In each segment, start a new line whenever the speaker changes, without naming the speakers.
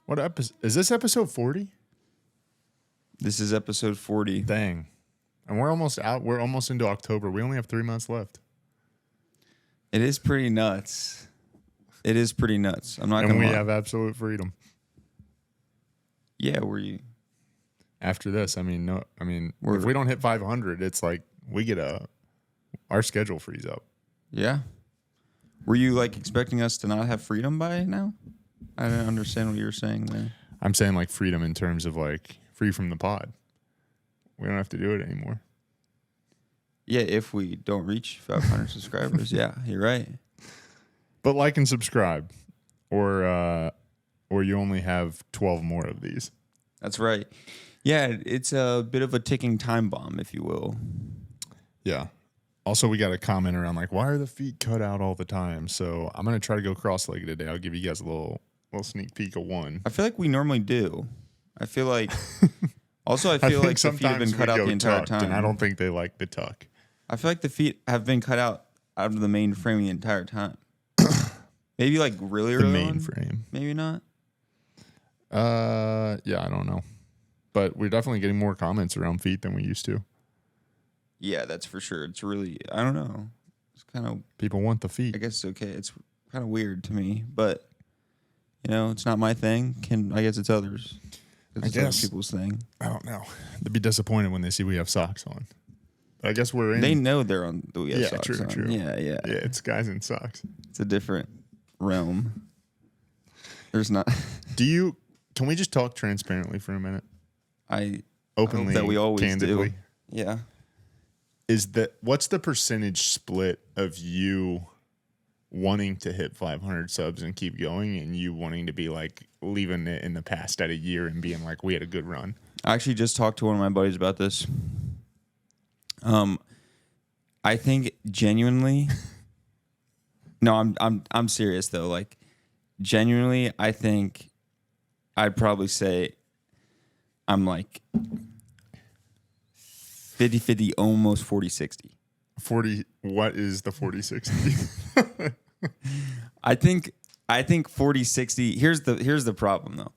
What episode? Is this episode 40?
This is episode 40.
Dang. And we're almost out. We're almost into October. We only have 3 months left.
It is pretty nuts. I'm not going to lie.
And we have absolute freedom.
Yeah, were you?
After this, if we don't hit 500, it's like we get our schedule frees up.
Yeah. Were you like expecting us to not have freedom by now? I didn't understand what you were saying there.
I'm saying like freedom in terms of like free from the pod. We don't have to do it anymore.
Yeah, if we don't reach 500 subscribers. Yeah, you're right.
But like and subscribe, or you only have 12 more of these.
That's right. Yeah, it's a bit of a ticking time bomb, if you will.
Yeah. Also, we got a comment around like, why are the feet cut out all the time? So I'm gonna try to go cross-legged today. I'll give you guys a little sneak peek of one.
I feel like we normally do. I feel like the feet have been cut out the entire time.
And I don't think they like the tuck.
I feel like the feet have been cut out of the main frame the entire time. Maybe like really early
The main
on?
frame.
Maybe not.
Yeah, I don't know. But we're definitely getting more comments around feet than we used to.
Yeah, that's for sure. It's really, I don't know. It's kind of,
People want the feet.
I guess it's okay. It's kind of weird to me, but it's not my thing. I guess it's others. It's other people's thing.
I don't know. They'd be disappointed when they see we have socks on. But I guess we're in.
They know they're on. We have socks
true,
on.
true.
Yeah.
Yeah, it's guys in socks.
It's a different realm. There's not.
Can we just talk transparently for a minute?
Openly, that we always
candidly.
do. Yeah.
What's the percentage split of you wanting to hit 500 subs and keep going, and you wanting to be like leaving it in the past at a year and being like, we had a good run?
I actually just talked to one of my buddies about this. I think genuinely. No, I'm serious though. Like genuinely, I think I'd probably say I'm like 50-50, almost 40-60. 40.
What is the 40-60?
I think 40-60. Here's the problem though.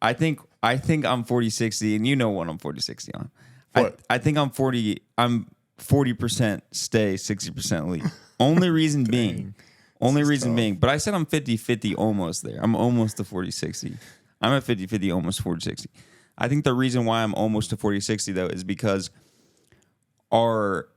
I think I'm 40-60, and you know what I'm 40-60 on.
What?
I think I'm 40. I'm 40% stay, 60% leave. Only reason being. But I said I'm 50-50 almost there. I'm almost to 40-60. I'm at 50-50, almost 40-60. I think the reason why I'm almost to 40-60 though is because our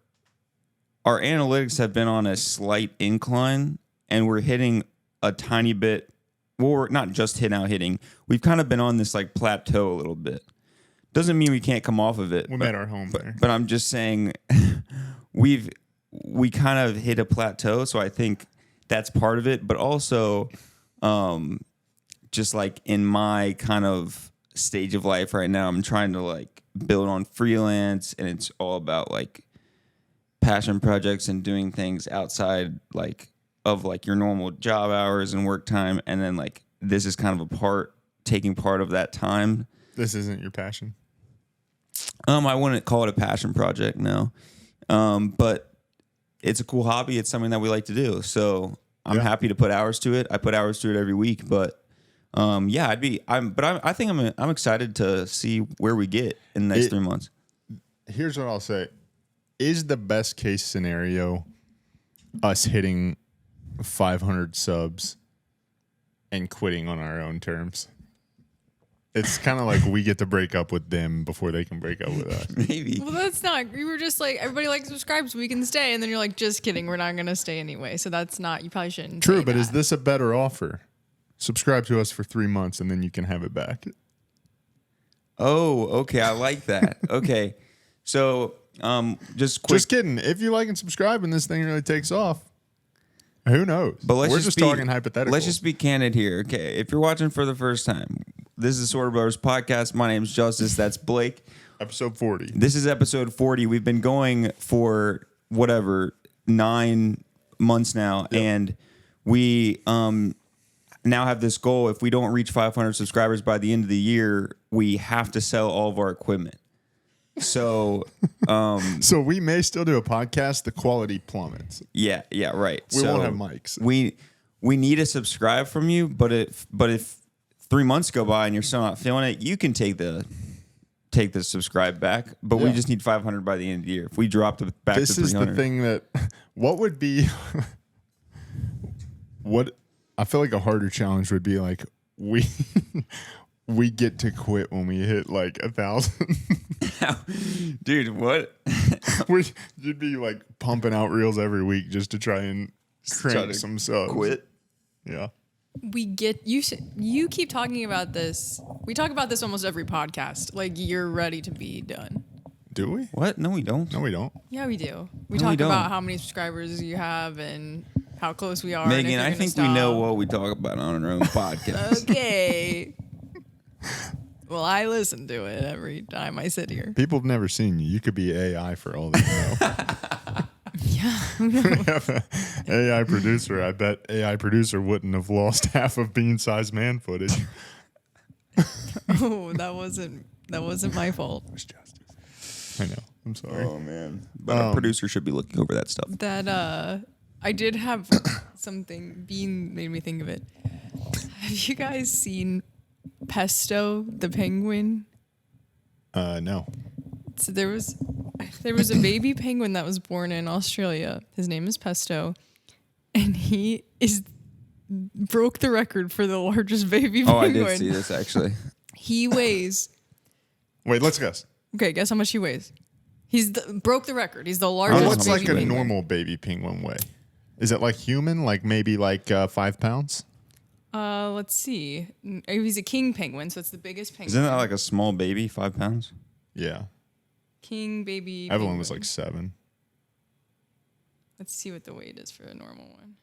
analytics have been on a slight incline, and we're hitting a tiny bit. Well, we're not just hitting. We've kind of been on this like plateau a little bit. Doesn't mean we can't come off of it.
We made our home there.
But I'm just saying we kind of hit a plateau, so I think that's part of it. But also, just like in my kind of stage of life right now, I'm trying to like build on freelance, and it's all about like passion projects and doing things outside like of like your normal job hours and work time, and then like this is kind of taking part of that time.
This isn't your passion?
I wouldn't call it a passion project, no. But it's a cool hobby. It's something that we like to do. So I'm happy to put hours to it. I put hours to it every week, but I think I'm excited to see where we get in the next 3 months.
Here's what I'll say. Is the best case scenario us hitting 500 subs and quitting on our own terms? It's kind of like we get to break up with them before they can break up with us.
Maybe.
Well, that's not. You were just like, everybody likes subscribe so we can stay. And then you're like, just kidding. We're not going to stay anyway. So that's not, you probably shouldn't.
True,
say
but
that.
is this a better offer? Subscribe to us for 3 months and then you can have it back.
Oh, okay. I like that. Okay. So, just quick.
Just kidding. If you like and subscribe and this thing really takes off, who knows?
But
we're just talking hypothetical.
Let's just be candid here. Okay. If you're watching for the first time, this is Sorta Brothers Podcast. My name is Justice. That's Blake.
Episode 40.
This is episode 40. We've been going for 9 months now. Yep. And we now have this goal. If we don't reach 500 subscribers by the end of the year, we have to sell all of our equipment. So,
so we may still do a podcast. The quality plummets.
Yeah, right.
We won't have mics.
We need a subscribe from you, but if 3 months go by and you're still not feeling it, you can take the subscribe back. But we
Yeah.
just need 500 by the end of the year. If we dropped it back to 300.
This is the thing that, what would be, what I feel like a harder challenge would be like we get to quit when we hit like 1,000.
Dude, what?
You'd be like pumping out reels every week just to try and
Try
crank
to
some subs.
Quit?
Yeah.
We get you. You keep talking about this. We talk about this almost every podcast. Like you're ready to be done.
Do we?
What? No, we don't.
No, we don't.
Yeah, we do. We
No, we
talk
don't.
about how many subscribers you have and how close we are. and if
Megan,
you're
I
gonna
think we
stop.
know what we talk about on our own podcast.
Okay. Well, I listen to it every time I sit here.
People have never seen you. You could be AI for all they know.
Yeah.
We have an AI producer. I bet AI producer wouldn't have lost half of bean-sized man footage.
Oh, that wasn't my fault.
It's justice. I know. I'm sorry.
Oh man. But our producer should be looking over that stuff.
That I did have something. Bean made me think of it. Have you guys seen Pesto the penguin?
No.
So there was a baby penguin that was born in Australia. His name is Pesto, and he broke the record for the largest baby
Oh, I
penguin.
did see this actually.
He weighs.
Wait, let's guess.
Okay, guess how much he weighs. Broke the record. He's the largest.
What's
baby
like a
penguin.
normal baby penguin weigh? Is it like human? Like maybe like 5 pounds?
Let's see. He's a king penguin, so it's the biggest penguin.
Isn't that like a small baby, 5 pounds?
Yeah.
king baby?
Evelyn was
penguin.
like 7.
Let's see what the weight is for a normal one.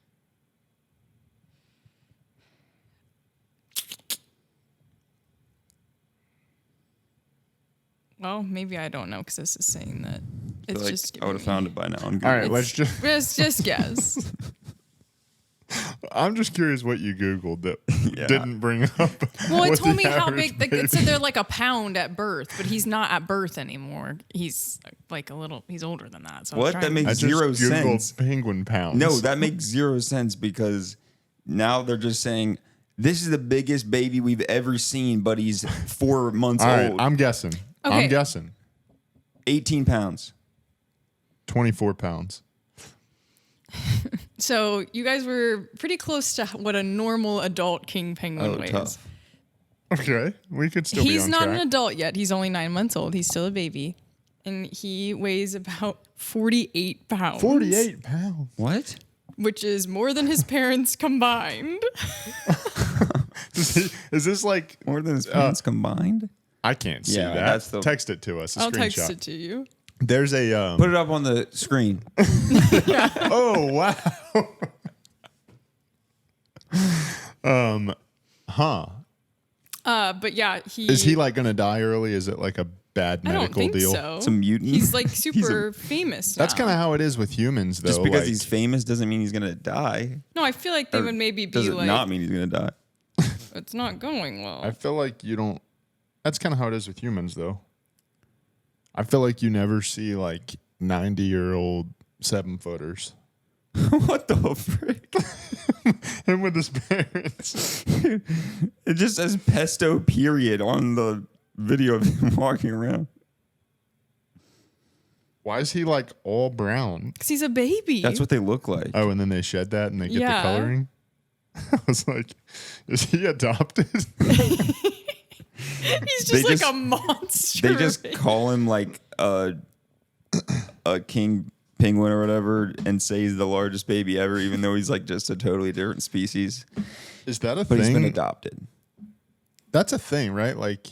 Well, maybe I don't know because this is saying that
I
it's
feel like
just.
I would have found it by now. On
All
Google.
right, let's just.
Just guess.
I'm just curious what you Googled that
Yeah.
didn't bring up.
Well, it
what
told
the
me how
average
big. It said
baby-
they're like a pound at birth, but he's not at birth anymore. He's like a little. He's older than that. So I was
What?
trying
That
to-
makes
I just
zero
Googled
sense.
penguin pounds.
No, that makes zero sense because now they're just saying this is the biggest baby we've ever seen, but he's 4 months
All right,
old.
I'm guessing.
Okay.
I'm guessing.
18 pounds.
24 pounds.
So you guys were pretty close to what a normal adult king penguin
Oh,
weighs.
tough.
Okay, we could still
He's
be on
not
track.
an adult yet. He's only 9 months old. He's still a baby, and he weighs about 48 pounds.
48 pounds.
What?
which is more than his parents combined.
Is this like
More than his parents combined?
I can't see
Yeah,
that.
that's the-
Text it to us. A
I'll
screenshot.
text it to you.
There's a
Put it up on the screen.
oh wow.
But yeah,
Is he like gonna die early? Is it like a bad
I
medical
don't think
deal?
so.
It's a mutant.
He's like super famous now.
That's kind of how it is with humans, though.
Just because
like,
he's famous doesn't mean he's gonna die.
No, I feel like they
Or
would maybe be
Does it
like,
not mean he's gonna die?
it's not going well.
I feel like you don't. That's kind of how it is with humans, though. I feel like you never see like 90-year-old 7-footers.
What the frick?
Him with his parents.
It just says pesto period on the video of him walking around.
Why is he like all brown?
Because he's a baby.
That's what they look like.
Oh, and then they shed that and they get
Yeah.
the coloring. I was like, is he adopted?
He's
They
just like
just-
a monster.
They just call him like a king penguin or whatever and say he's the largest baby ever, even though he's like just a totally different species.
Is that a
But
thing?
he's been adopted.
That's a thing, right? Like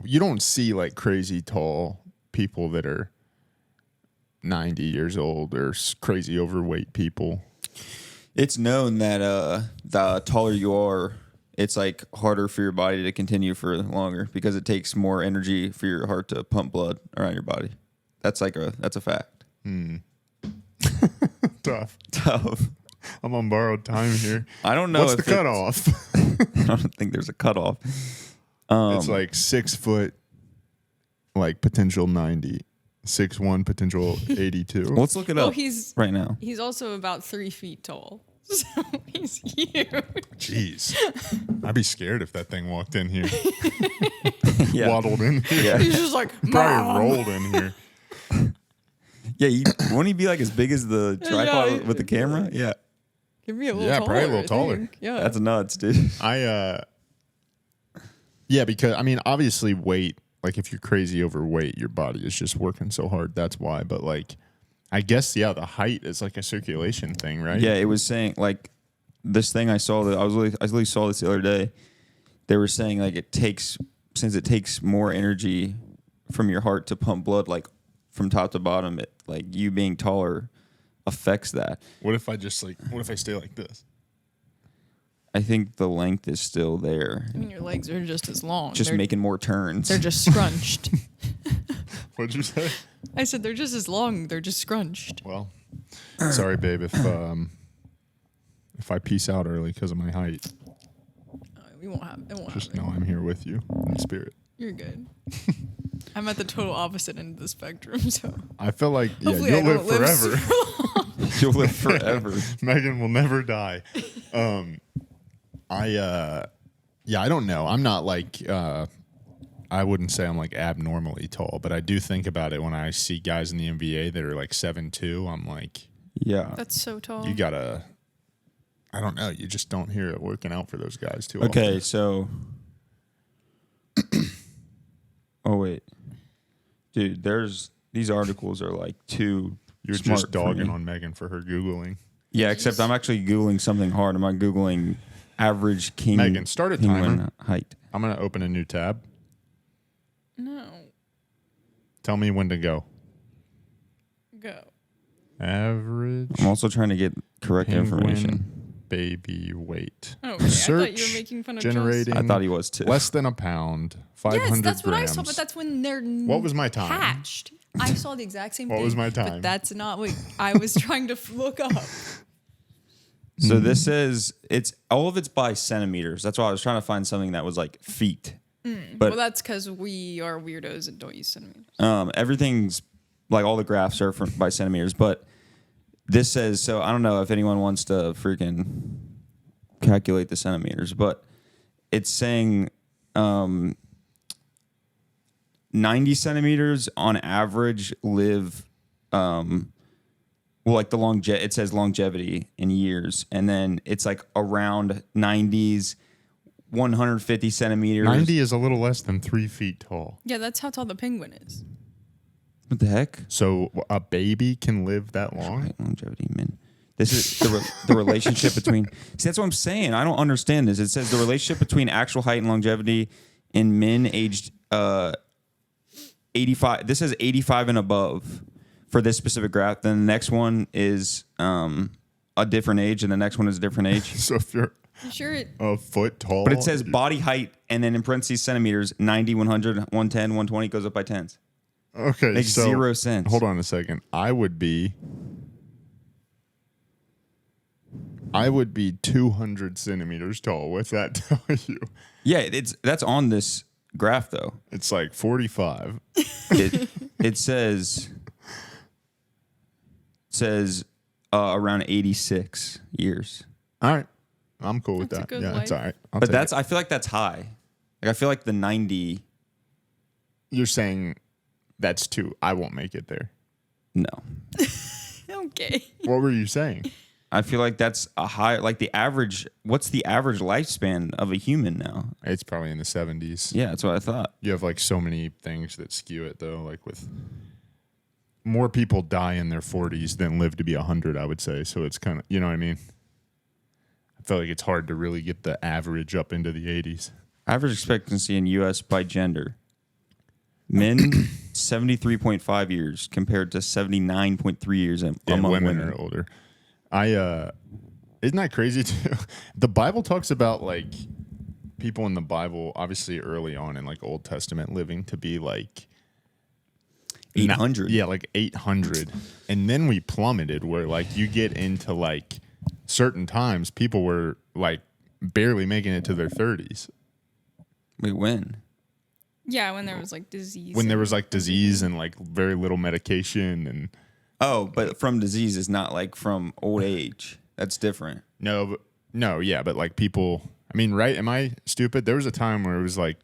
you don't see like crazy tall people that are 90 years old or crazy overweight people.
It's known that the taller you are, it's like harder for your body to continue for longer because it takes more energy for your heart to pump blood around your body. That's a fact.
Tough.
Tough.
I'm on borrowed time here.
I don't know.
What's
if
the cutoff?
I don't think there's a cutoff.
It's like 6 foot, like potential 90, 6'1", potential 82.
Let's look it
Well,
up
he's
right now.
he's also about 3 feet tall. So he's huge.
Jeez. I'd be scared if that thing walked in here.
Yeah.
Waddled in here.
Yeah.
He's just like,
Probably
Mom.
rolled in here.
Yeah, wouldn't he be like as big as the tripod
Yeah.
with the camera? Yeah.
Give me a little
Yeah,
taller.
probably a little
I
taller.
think. Yeah.
That's nuts, dude.
Yeah, because I mean, obviously weight, like if you're crazy overweight, your body is just working so hard. That's why. But like, I guess, yeah, the height is like a circulation thing, right?
Yeah, it was saying like this thing I saw that I literally saw this the other day. They were saying like since it takes more energy from your heart to pump blood like from top to bottom, it like you being taller affects that.
What if I stay like this?
I think the length is still there.
I mean, your legs are just as long.
Just
they're,
making more turns.
They're just scrunched.
What'd you say?
I said they're just as long. They're just scrunched.
Well, sorry, babe, if I peace out early because of my height.
We won't have. It won't
Just
happen.
know I'm here with you in spirit.
You're good. I'm at the total opposite end of the spectrum, so
I feel like
hopefully
you'll
I
live
don't live
forever.
super long.
You'll live forever.
Megan will never die. I don't know. I'm not like I wouldn't say I'm like abnormally tall, but I do think about it when I see guys in the NBA that are like 7'2". I'm like,
Yeah.
That's so tall.
you gotta. I don't know. You just don't hear it working out for those guys too often.
Okay, so. Oh wait, dude. These articles are like too.
You're
smart
just
for
dogging
me.
on Megan for her googling.
Yeah, except I'm actually googling something hard. I'm not googling average king.
Megan, start a
penguin
timer.
height.
I'm gonna open a new tab.
No.
Tell me when to go.
Go.
Average
I'm also trying to get correct information.
penguin baby weight.
Oh, okay. I thought
Search
you were making fun of
generating.
I thought he was too.
Less than a pound. 500
Yes, that's what I
grams.
saw, but that's when they're
What was my time?
hatched. I saw the exact same
What
thing.
was my time?
But that's not what I was trying to look up.
So this says all of it's by centimeters. That's why I was trying to find something that was like feet. But
Well, that's because we are weirdos and don't use centimeters.
everything's like all the graphs are by centimeters. But this says so. I don't know if anyone wants to freaking calculate the centimeters, but it's saying 90 centimeters on average live. Well, like the it says longevity in years, and then it's like around 90s, 150 centimeters.
90 is a little less than 3 feet tall.
Yeah, that's how tall the penguin is.
What the heck?
So a baby can live that long?
Height, longevity, min. This is the relationship between. See, that's what I'm saying. I don't understand this. It says the relationship between actual height and longevity in men aged 85. This says 85 and above for this specific graph. Then the next one is a different age, and the next one is a different age.
So if you're
You sure it?
a foot tall.
But it says body height, and then in parentheses centimeters, 90, 100, 110, 120 goes up by tens.
okay,
Makes
so
0 sense.
Hold on a second. I would be 200 centimeters tall. What's that tell you?
Yeah, that's on this graph though.
It's like 45.
It says around 86 years.
All right. I'm cool with
That's a
that.
good
Yeah, it's
life.
all right. I'll
But
take it.
I feel like that's high. Like I feel like the 90.
You're saying that's too. I won't make it there.
No,
Okay.
What were you saying?
I feel like that's a high. Like the average. What's the average lifespan of a human now?
It's probably in the 70s.
Yeah, that's what I thought.
You have like so many things that skew it though. Like with more people die in their 40s than live to be 100, I would say. So it's kind of, you know what I mean? I feel like it's hard to really get the average up into the 80s.
Average expectancy in U.S. by gender. Men 73.5 years compared to 79.3 years among
women
women.
are older. Isn't that crazy too? The Bible talks about like people in the Bible, obviously early on in like Old Testament, living to be like
800.
Yeah, like 800. And then we plummeted where like you get into like certain times people were like barely making it to their 30s.
Wait, when?
Yeah, when there was like disease.
When there was like disease and like very little medication and
Oh, but from disease is not like from old age. That's different.
but like people. I mean, right? Am I stupid? There was a time where it was like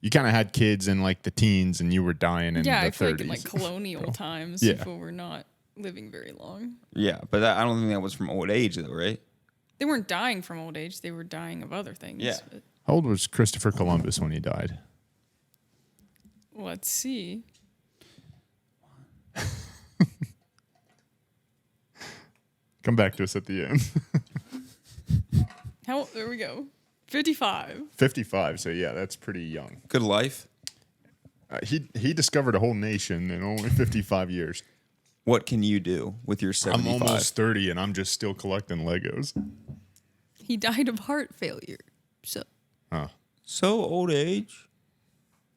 you kind of had kids in like the teens, and you were dying in the 30s.
I feel like in like colonial times, people were not living very long.
Yeah, but I don't think that was from old age, though, right?
They weren't dying from old age; they were dying of other things.
Yeah.
But
How old was Christopher Columbus when he died?
let's see.
Come back to us at the end.
There we go. 55.
55. So yeah, that's pretty young.
Good life.
He discovered a whole nation in only 55 years.
What can you do with your 75?
I'm almost 30 and I'm just still collecting Legos.
He died of heart failure.
So old age.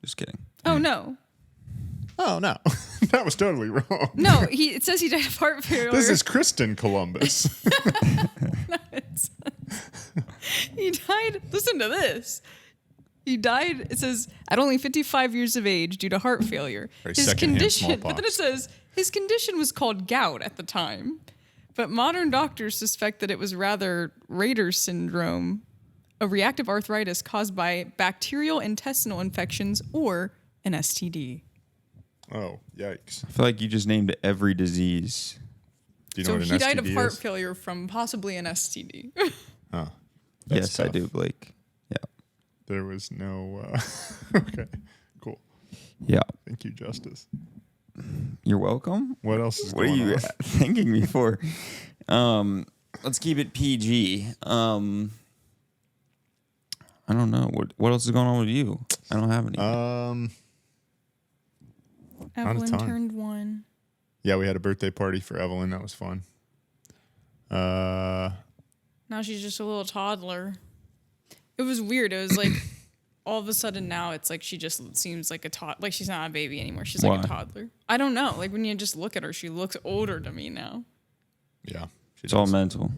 Just kidding.
Oh no.
Oh no, that was totally wrong.
No, it says he died of heart failure.
This is Kristen Columbus.
He died. Listen to this. He died, it says, at only 55 years of age due to heart failure. His condition, but then it says his condition was called gout at the time. But modern doctors suspect that it was rather Rader syndrome, a reactive arthritis caused by bacterial intestinal infections or an STD.
Oh, yikes.
I feel like you just named every disease.
Do you know what an
he died
STD
of heart
is?
failure from possibly an STD.
Oh,
Yes, I
tough.
do, Blake. Yeah.
There was no... okay, cool.
Yeah.
Thank you, Justice.
You're welcome.
What else is
What are
going
you
on?
thanking me for? Let's keep it PG. I don't know. What else is going on with you? I don't have any.
Evelyn
time.
turned 1.
Yeah, we had a birthday party for Evelyn. That was fun.
Now she's just a little toddler. It was weird. It was like all of a sudden now it's like she just seems like a like she's not a baby anymore. She's like a toddler. I don't know. Like when you just look at her, she looks older to me now.
Yeah.
It's all mental.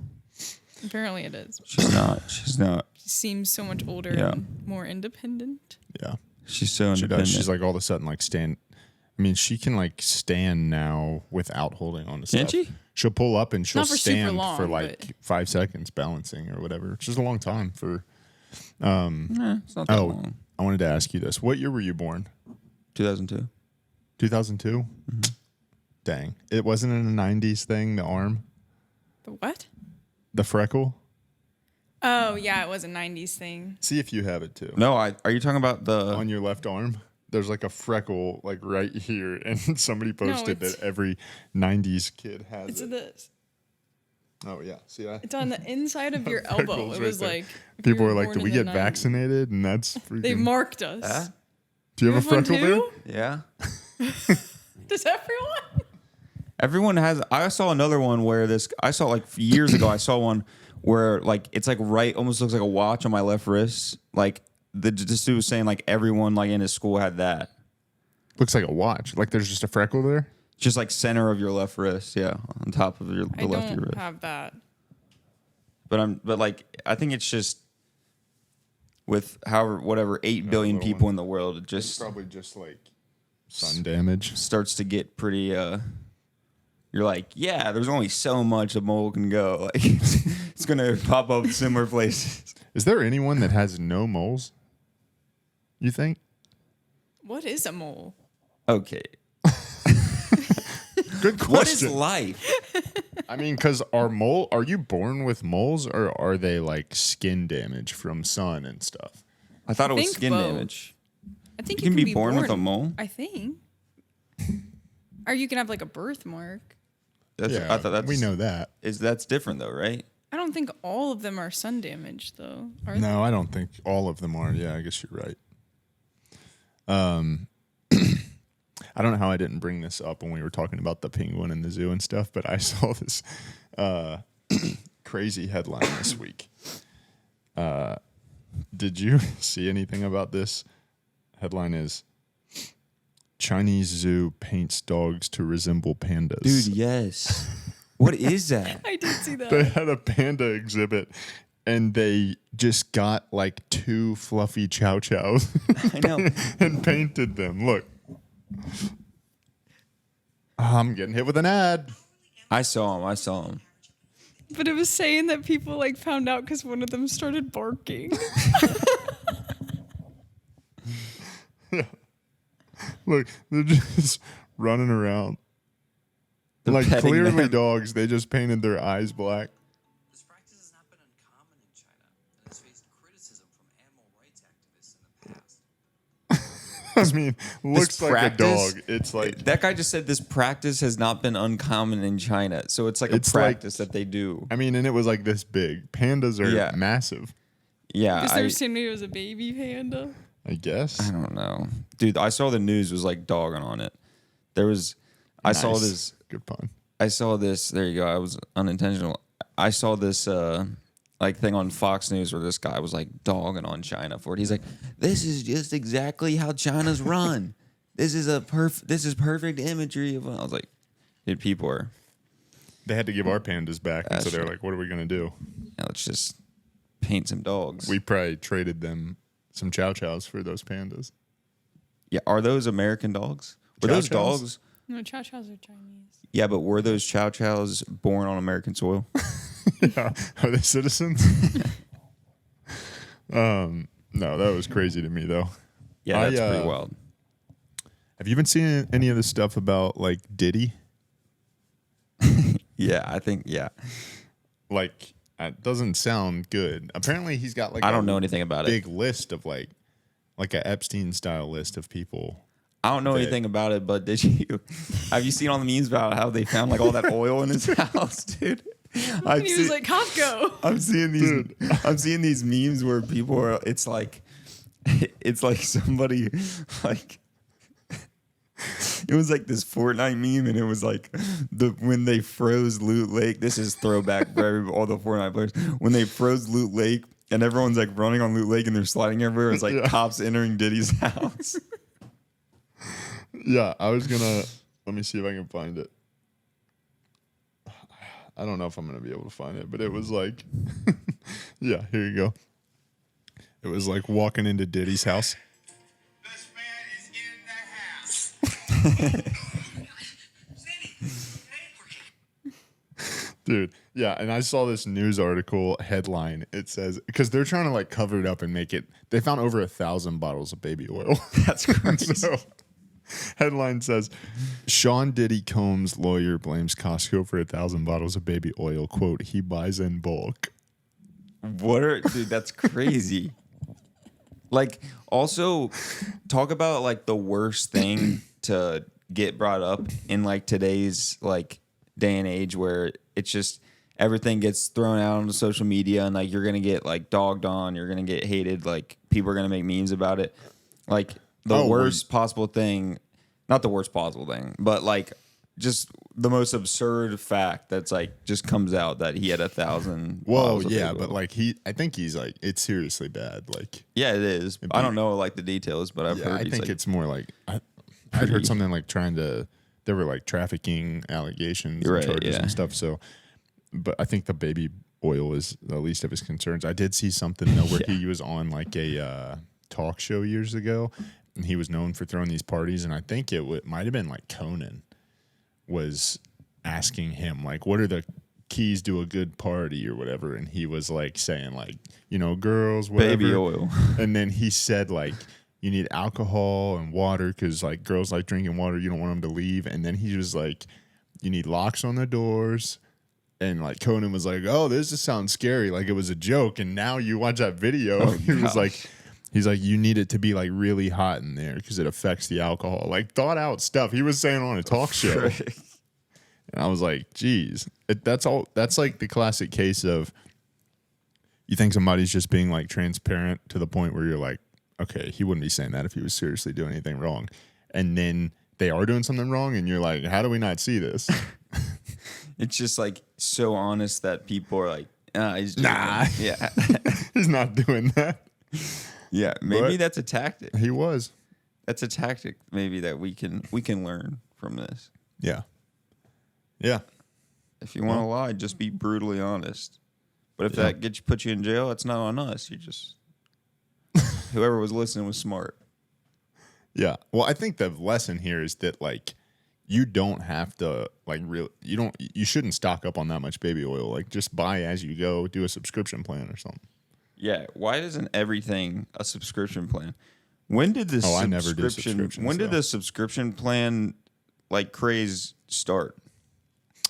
Apparently it is.
She's not. She's not.
She seems so much older
Yeah.
and more independent.
Yeah.
She's so
She
independent.
does. She's like all of a sudden like stand. I mean, she can like stand now without holding on to stuff.
Can't she?
She'll pull up and she'll
Not for super
stand
long,
for like
but-
5 seconds balancing or whatever, which is a long time for.
It's not that long.
I wanted to ask you this. What year were you born?
2002.
2002? Dang. It wasn't in a 90s thing, the arm?
The what?
The freckle?
Oh, yeah, it was a 90s thing.
See if you have it too.
No, are you talking about the?
On your left arm, there's like a freckle like right here, and somebody posted
it's-
that every 90s kid has
It's
it.
this.
Oh, yeah. See that?
It's on the inside of your elbow.
Freckles
It
right
was
there.
like... if
People
you
were
were
like,
born
"Did we
in the
get
90s.
vaccinated?" And that's freaking.
They marked us.
Do you have a
one
freckle there?
too?
Yeah.
Does everyone?
Everyone has. I saw another one where I saw like years ago. I saw one where like it's like right, almost looks like a watch on my left wrist. Like this dude was saying like everyone like in his school had that.
Looks like a watch. Like there's just a freckle there.
Just like center of your left wrist, yeah, on top of the
I
left of your
don't
wrist.
have that.
But like I think it's just with whatever 8 billion
little
people
one.
in the world, it
It's
just
probably just like sun damage.
starts to get pretty. You're like, yeah, there's only so much a mole can go. Like it's gonna pop up similar places.
Is there anyone that has no moles? You think?
What is a mole?
Okay,
Good
what is
question.
life?
I mean, because are you born with moles or are they like skin damage from sun and stuff?
I thought it was
think
skin
both.
damage.
I think
You can be born with a mole?
I think. Or you can have like a birthmark.
That's, I thought that's
we know that.
that's different though, right?
I don't think all of them are sun damaged though. Are they?
No, I don't think all of them are. Yeah, I guess you're right. I don't know how I didn't bring this up when we were talking about the penguin in the zoo and stuff, but I saw this crazy headline this week. Did you see anything about this? Headline is Chinese zoo paints dogs to resemble pandas.
Dude, yes. What is that?
I did see
They
that.
had a panda exhibit and they just got like 2 fluffy chow chows
I know.
and painted them. Look. I'm getting hit with an ad.
I saw him.
But it was saying that people like found out because one of them started barking.
Look, they're just running around.
They're
like
petting
clearly
them.
dogs. They just painted their eyes black.
This practice has not been uncommon in China and has faced criticism from animal rights activists in the past.
I mean, looks like a dog. It's like
that guy just said this practice has not been uncommon in China. So it's like a practice that they do.
I mean, and it was like this big. Pandas are
Yeah.
massive.
Yeah.
Is there somebody who was a baby panda?
I guess.
I don't know. Dude, I saw the news was like dogging on it. I saw
Nice.
this.
Good pun.
I saw this. There you go. I was unintentional. I saw this like thing on Fox News where this guy was like dogging on China for it. He's like, "This is just exactly how China's run. This is perfect imagery of." I was like, "Dude, people are.
They had to give our pandas back, and so
That's
they're
right.
like, "What are we gonna do?"
Yeah, let's just paint some dogs."
We probably traded them some chow chows for those pandas.
Yeah, are those American dogs? Were
Chow
those
chows?
dogs?
No, chow chows are Chinese.
Yeah, but were those chow chows born on American soil?
Yeah. Are they citizens? No, that was crazy to me though.
Yeah, that's pretty wild.
Have you been seeing any of the stuff about like Diddy?
Yeah, I think
Like, it doesn't sound good. Apparently, he's got like
I don't know anything about it.
big list of like a Epstein style list of people.
I don't know
that-
anything about it, but have you seen all the memes about how they found like all that oil in his house, dude?
And he was like, Costco.
I'm seeing these memes where people are. It's like somebody like. It was like this Fortnite meme, and it was like when they froze Loot Lake. This is throwback for all the Fortnite players. When they froze Loot Lake, and everyone's like running on Loot Lake, and they're sliding everywhere. It's like
Yeah.
cops entering Diddy's house.
Yeah, I was gonna. Let me see if I can find it. I don't know if I'm gonna be able to find it, but it was like, yeah, here you go. It was like walking into Diddy's house.
This man is in the house.
Dude, yeah, and I saw this news article headline. It says, because they're trying to like cover it up and make it, they found over 1,000 bottles of baby oil.
That's crazy.
So, headline says, Sean Diddy Combs' lawyer blames Costco for 1,000 bottles of baby oil. Quote, he buys in bulk.
Dude, that's crazy. Like, also, talk about like the worst thing to get brought up in like today's like day and age where it's just everything gets thrown out on social media and like you're gonna get like dogged on, you're gonna get hated, like people are gonna make memes about it. Like the worst possible thing, not the worst possible thing, but like just the most absurd fact that's like just comes out that he had 1,000.
Whoa,
bottles of
yeah,
baby
but
oil.
like I think he's like, it's seriously bad. Like,
Yeah, it is. I don't know like the details, but I've
yeah,
heard
I
he's
think
like,
it's more like, I heard something like there were like trafficking allegations and
Right,
charges
yeah.
and stuff. So, but I think the baby oil is the least of his concerns. I did see something though where he was on like a talk show years ago, and he was known for throwing these parties. And I think it might have been like Conan was asking him like, what are the keys to a good party or whatever, and he was like saying like, girls, whatever.
baby oil.
And then he said like, you need alcohol and water because like girls like drinking water. You don't want them to leave. And then he was like, you need locks on the doors. And like Conan was like, oh, this just sounds scary. Like it was a joke. And now you watch that video. He was like, he's like, you need it to be like really hot in there because it affects the alcohol. Like thought out stuff he was saying on a talk show. And I was like, geez, that's like the classic case of you think somebody's just being like transparent to the point where you're like, okay, he wouldn't be saying that if he was seriously doing anything wrong. And then they are doing something wrong, and you're like, how do we not see this?
It's just like so honest that people are like, he's doing
Nah.
that. Yeah.
He's not doing that.
Yeah. Maybe
But-
that's a tactic.
He was.
That's a tactic maybe that we can learn from this.
Yeah. Yeah.
If you want to lie, just be brutally honest. But if that puts you in jail, it's not on us. You just whoever was listening was smart.
Yeah. Well, I think the lesson here is that like you don't have to like you shouldn't stock up on that much baby oil. Like just buy as you go, do a subscription plan or something.
Yeah. Why isn't everything a subscription plan? When did this
I never do subscriptions,
when did
though.
the subscription plan like craze start?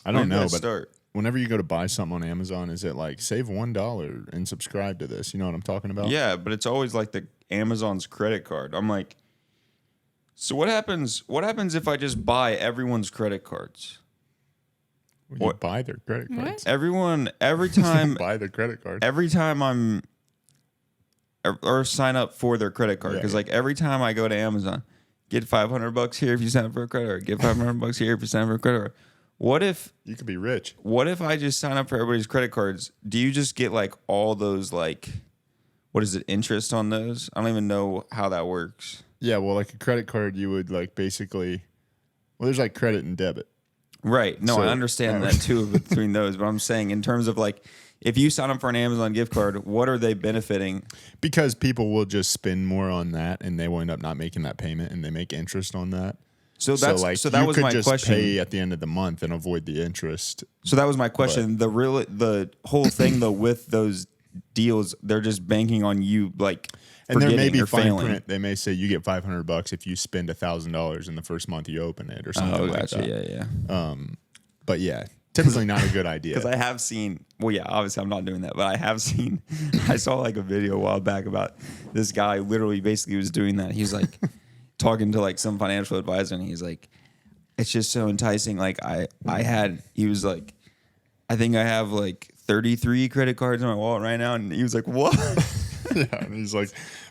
I don't
When did
know,
that
but
start?
whenever you go to buy something on Amazon, is it like save $1 and subscribe to this? You know what I'm talking about?
Yeah, but it's always like the Amazon's credit card. I'm like, so what happens? What happens if I just buy everyone's credit cards?
You buy their credit cards.
Everyone, every time,
Buy their credit card.
every time I'm or sign up for their credit card,
Yeah,
because
yeah.
like every time I go to Amazon, get $500 here if you sign up for a credit card, get $500 here if you sign up for a credit card. What if
You could be rich.
I just sign up for everybody's credit cards? Do you just get like all those like, what is it, interest on those? I don't even know how that works.
Yeah, well, like a credit card, you would like basically. Well, there's like credit and debit.
Right. No,
So-
I understand that too between those, but I'm saying in terms of like, if you sign up for an Amazon gift card, what are they benefiting?
Because people will just spend more on that, and they will end up not making that payment, and they make interest on that.
So that was
you
my
could just
question.
pay at the end of the month and avoid the interest.
So that was my question. The whole thing though with those deals, they're just banking on you like
And there may
forgetting
be
or
fine
failing.
print. They may say you get $500 if you spend $1,000 in the first month you open it, or something
Oh,
like
gotcha.
that.
Yeah.
But yeah, typically not a good idea.
Because I have seen, well, yeah, obviously I'm not doing that, but I have seen, I saw like a video a while back about this guy literally basically was doing that. He was like talking to like some financial advisor, and he's like, it's just so enticing. Like he was like, I think I have like 33 credit cards in my wallet right now. And he was like, what?
Yeah, and he's like,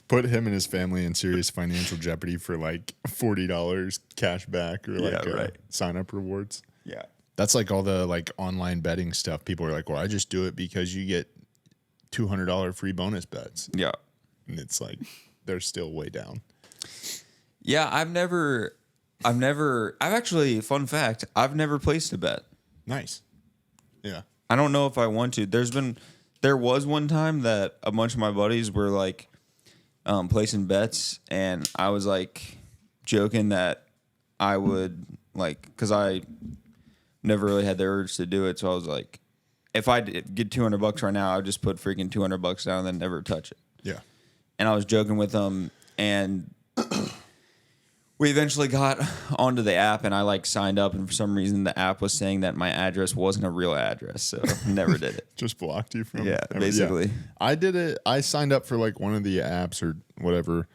put him and his family in serious financial jeopardy for like $40 cash back or like
Yeah, right.
sign up rewards.
Yeah.
That's like all the like online betting stuff. People are like, well, I just do it because you get $200 free bonus bets.
Yeah.
And it's like, they're still way down.
Yeah. I've actually, fun fact, I've never placed a bet.
Nice. Yeah.
I don't know if I want to. There was one time that a bunch of my buddies were like placing bets, and I was like joking that I would like, because I never really had the urge to do it. So I was like, if I get $200 right now, I'd just put freaking $200 down and then never touch it.
Yeah.
And I was joking with them, and we eventually got onto the app, and I like signed up, and for some reason the app was saying that my address wasn't a real address, so never did it.
Just blocked you from
Yeah, basically.
I did it. I signed up for like one of the apps or whatever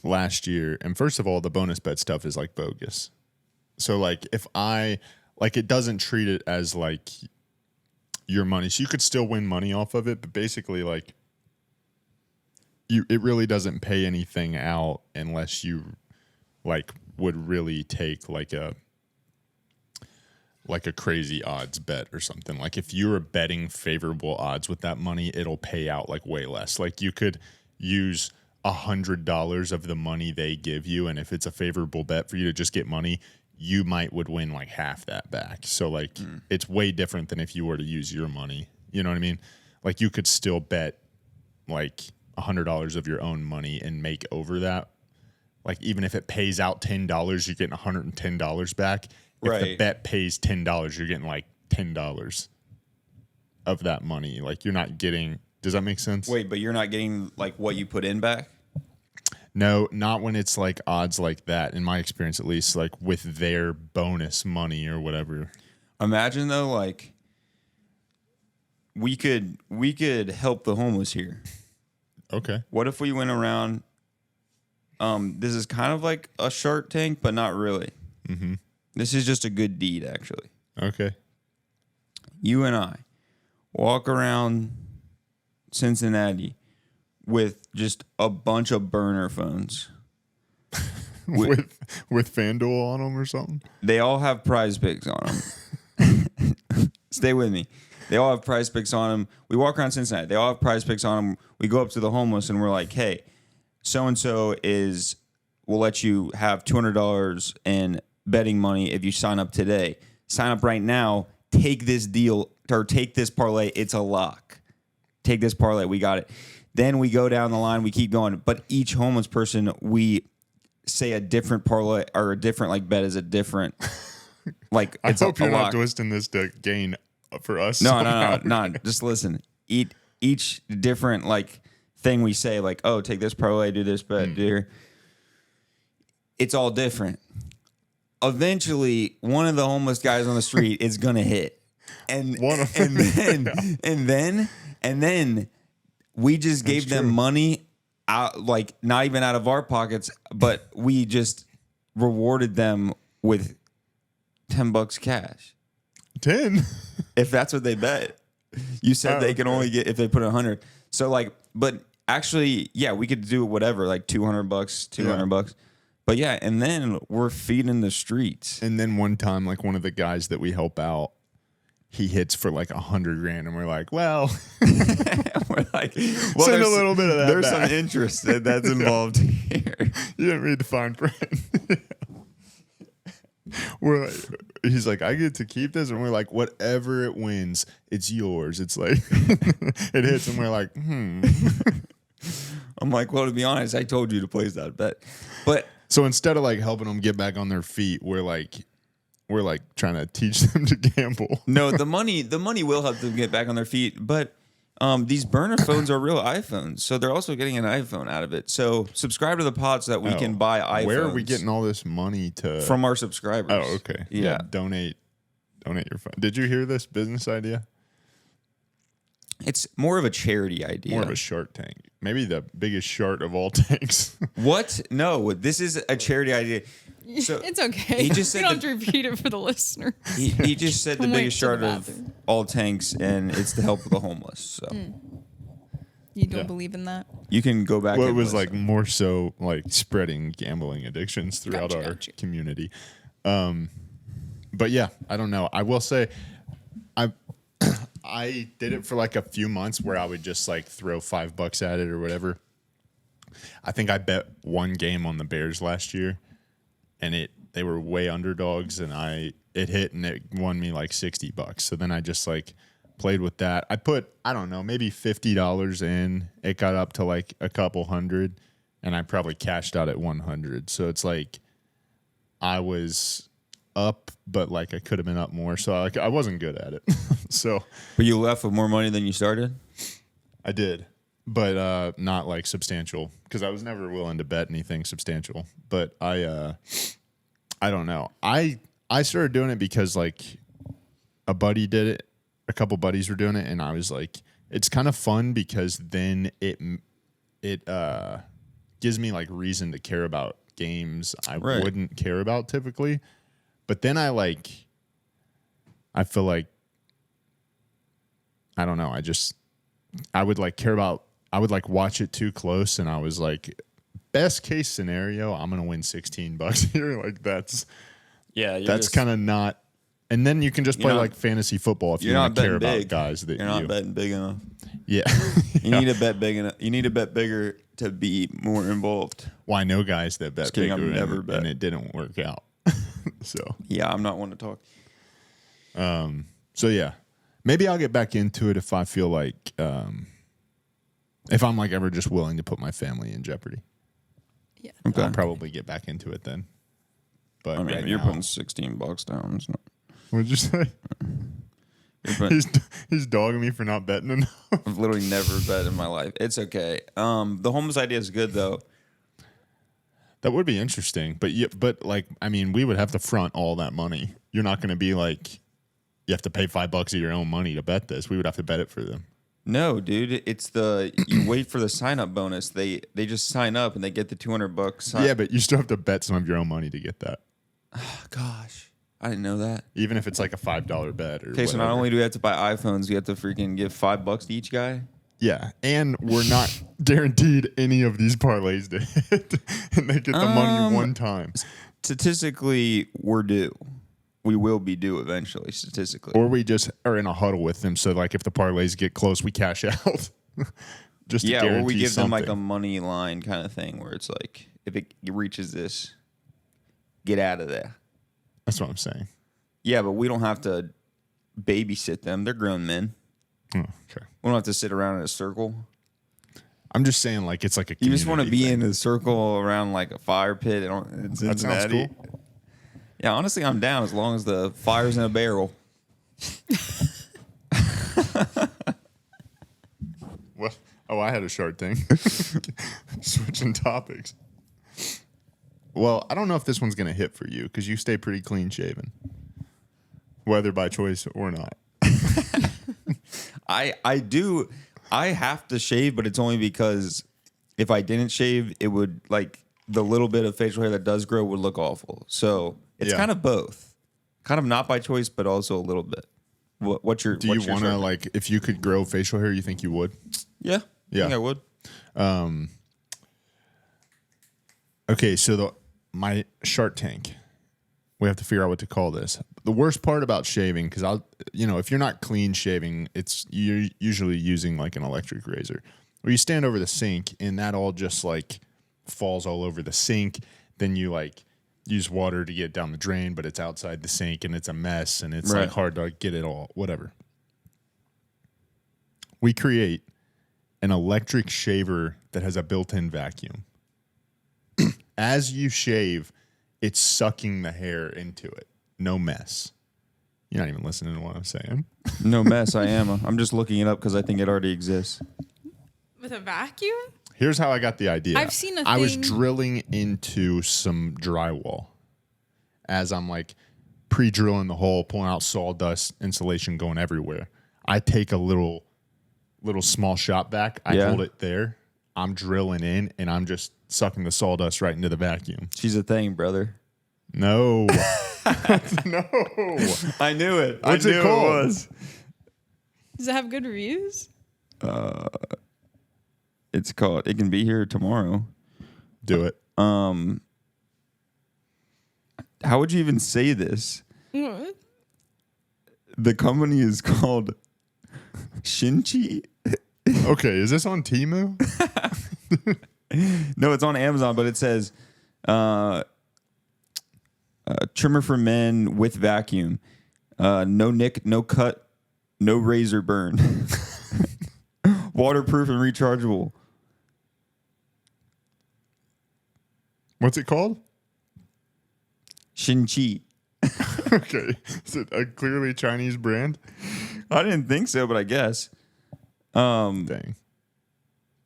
last year. And first of all, the bonus bet stuff is like bogus. So like if it doesn't treat it as like your money. So you could still win money off of it, but basically like it really doesn't pay anything out unless you like would really take like a crazy odds bet or something. Like if you were betting favorable odds with that money, it'll pay out like way less. Like you could use $100 of the money they give you, and if it's a favorable bet for you to just get money, you would win like half that back. So like it's way different than if you were to use your money. You know what I mean? Like you could still bet like $100 of your own money and make over that. Like even if it pays out $10, you're getting $110 back. If the
Right.
bet pays $10, you're getting like $10 of that money. Like you're not getting. Does that make sense?
Wait, but you're not getting like what you put in back?
No, not when it's like odds like that. In my experience, at least, like with their bonus money or whatever.
Imagine though, like we could help the homeless here.
Okay.
What if we went around? This is kind of like a Shark Tank, but not really. Mm-hmm. This is just a good deed, actually.
Okay.
You and I walk around Cincinnati with just a bunch of burner phones.
With FanDuel on them or something.
They all have prize picks on them. Stay with me. They all have prize picks on them. We walk around Cincinnati. They all have prize picks on them. We go up to the homeless and we're like, hey, so-and-so we'll let you have $200 in betting money if you sign up today. Sign up right now. Take this deal or take this parlay. It's a lock. Take this parlay. We got it. Then we go down the line. We keep going. But each homeless person, we say a different parlay or a different like bet is a different like.
I
It's
hope
a
you're not
lock.
twisting this to gain for us.
No,
somehow.
no. Just listen. Each different like thing we say, like, oh, take this parlay, do this bet, do here. It's all different. Eventually, one of the homeless guys on the street is gonna hit, and then we just gave them money out, like not even out of our pockets, but we just rewarded them with $10 cash.
10.
If that's what they bet. You said they can only get if they put 100. So like, but actually, yeah, we could do whatever, like $200, $200. But yeah, and then we're feeding the streets.
And then one time, like one of the guys that we help out, he hits for like $100,000, and we're like, well,
We're like, well,
send a little bit of that
There's
back.
some interest that's involved here.
You didn't read the fine print. We're like, he's like, I get to keep this, and we're like, whatever it wins, it's yours. It's like it hits, and we're like,
I'm like, well, to be honest, I told you to place that bet, but
So instead of like helping them get back on their feet, we're like trying to teach them to gamble.
no, the money will help them get back on their feet, but. These burner phones are real iPhones, so they're also getting an iPhone out of it. So subscribe to the pod so that we can buy iPhones.
Where are we getting all this money to?
From our subscribers.
Oh, okay.
Yeah.
Donate your phone. Did you hear this business idea?
It's more of a charity idea.
More of a Shark Tank. Maybe the biggest shark of all tanks.
What? No, this is a charity idea. So
It's okay.
He just said
you don't
that-
have to repeat it for the listener.
he just said the
Wait
biggest
to the
shark of
bathroom.
all tanks, and it's to help the homeless. So
You don't
Yeah.
believe in that?
you can go back.
Well, it
and
was like
listen.
more so like spreading gambling addictions throughout our
Gotcha.
community. But yeah, I don't know. I will say, I did it for like a few months where I would just like throw $5 at it or whatever. I think I bet one game on the Bears last year, and they were way underdogs, and it hit and it won me like $60. So then I just like played with that. I put, I don't know, maybe $50 in. It got up to like a couple hundred, and I probably cashed out at 100. So it's like I was up, but like I could have been up more. So I wasn't good at it. So
But you left with more money than you started.
I did, but not like substantial, because I was never willing to bet anything substantial. But I don't know. I started doing it because like a buddy did it. A couple buddies were doing it, and I was like, it's kind of fun because then it gives me like reason to care about games I
Right.
wouldn't care about typically. But then I feel like, I don't know. I would like care about, I would like watch it too close, and I was like, best case scenario, I'm going to win $16 here. Like that's kind of not. And then you can just play
not-
like fantasy football if you
You're
want
not
to care
betting
about
big.
guys that
You're not betting big enough.
Yeah.
You need to bet big enough. You need to bet bigger to be more involved.
Well, I know guys that bet
Just kidding,
bigger
I've never
and,
bet.
and it didn't work out. So
Yeah, I'm not one to talk.
So yeah, maybe I'll get back into it if I feel like if I'm like ever just willing to put my family in jeopardy.
Yeah.
Okay.
I'll probably get back into it then. But
I mean,
right
you're
now-
putting $16 down. It's not,
What'd you say?
you're putting,
He's dogging me for not betting enough.
I've literally never bet in my life. It's okay. The homeless idea is good though.
That would be interesting, but like, I mean, we would have to front all that money. You're not going to be like, you have to pay $5 of your own money to bet this. We would have to bet it for them.
No, dude, it's you wait for the sign up bonus. They just sign up and they get the $200.
Yeah, but you still have to bet some of your own money to get that,
Gosh, I didn't know that.
even if it's like a $5 bet or
Okay, so not
whatever.
only do we have to buy iPhones, we have to freaking give $5 to each guy.
Yeah, and we're not guaranteed any of these parlays to hit, and they get the money one time.
Statistically, we're due. We will be due eventually, statistically.
Or we just are in a huddle with them, so like if the parlays get close, we cash out. Just to
Yeah, or we
guarantee
give them like a
something.
money line kind of thing where it's like, if it reaches this, get out of there.
That's what I'm saying.
Yeah, but we don't have to babysit them. They're grown men.
Oh, okay.
We don't have to sit around in a circle.
I'm just saying, like, it's like a
You just want to
community
be
thing.
in a circle around like a fire pit in Cincinnati.
That sounds cool.
Yeah, honestly, I'm down as long as the fire's in a barrel.
What? Oh, I had a short thing. Switching topics. Well, I don't know if this one's gonna hit for you because you stay pretty clean shaven, whether by choice or not.
I do. I have to shave, but it's only because if I didn't shave, it would like the little bit of facial hair that does grow would look awful. So it's
Yeah.
kind of both, kind of not by choice, but also a little bit. What's your?
Do you want to like if you could grow facial hair? You think you would?
Yeah,
Yeah.
I think I would.
Okay, so my Shark Tank. We have to figure out what to call this. The worst part about shaving, because if you're not clean shaving, you're usually using like an electric razor, or you stand over the sink and that all just like falls all over the sink. Then you like use water to get down the drain, but it's outside the sink and it's a mess and it's
Right.
like hard to like, get it all. Whatever. We create an electric shaver that has a built-in vacuum. As you shave, it's sucking the hair into it. No mess. You're not even listening to what I'm saying.
No mess. I am. I'm just looking it up because I think it already exists.
With a vacuum?
Here's how I got the idea.
I've seen a
I was
thing-
drilling into some drywall as I'm like pre-drilling the hole, pulling out sawdust, insulation going everywhere. I take a little small shot vac. I
Yeah.
hold it there. I'm drilling in and I'm just sucking the sawdust right into the vacuum.
She's a thing, brother.
No. No.
I knew it.
What's it called?
Does it have good reviews?
It's called. It can be here tomorrow.
Do it.
How would you even say this?
What?
The company is called Shinchi.
Okay, is this on Temu?
No, it's on Amazon, but it says trimmer for men with vacuum. No nick, no cut, no razor burn. Waterproof and rechargeable.
What's it called?
Shinchi.
Okay. Is it a clearly Chinese brand?
I didn't think so, but I guess.
Dang.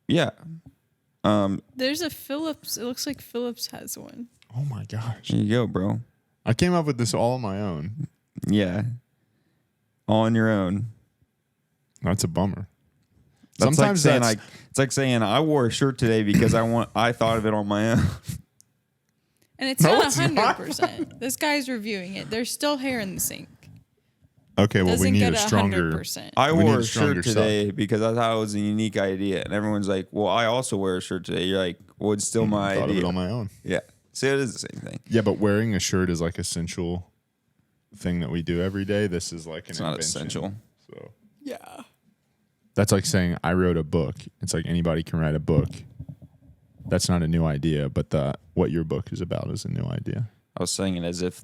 Yeah.
There's a Philips. It looks like Philips has one.
Oh my gosh.
There you go, bro.
I came up with this all on my own.
Yeah. All on your own.
That's a bummer.
That's
Sometimes
like saying
that's,
it's like saying I wore a shirt today because I thought of it on my own.
And it's
No,
not
it's not.
100%. This guy's reviewing it. There's still hair in the sink.
okay, well, we
Doesn't
need
get
a stronger.
100%.
I
We need
wore
a
a
stronger
shirt today because I thought it was a unique idea, and everyone's like, "Well, I also wear a shirt today." You're like, "Well, it's still my
Thought of
idea."
it on my own.
Yeah, so it is the same thing.
Yeah, but wearing a shirt is like essential thing that we do every day. This is like an
It's not
invention.
essential.
So
Yeah.
that's like saying I wrote a book. It's like anybody can write a book. That's not a new idea, but what your book is about is a new idea.
I was saying it as if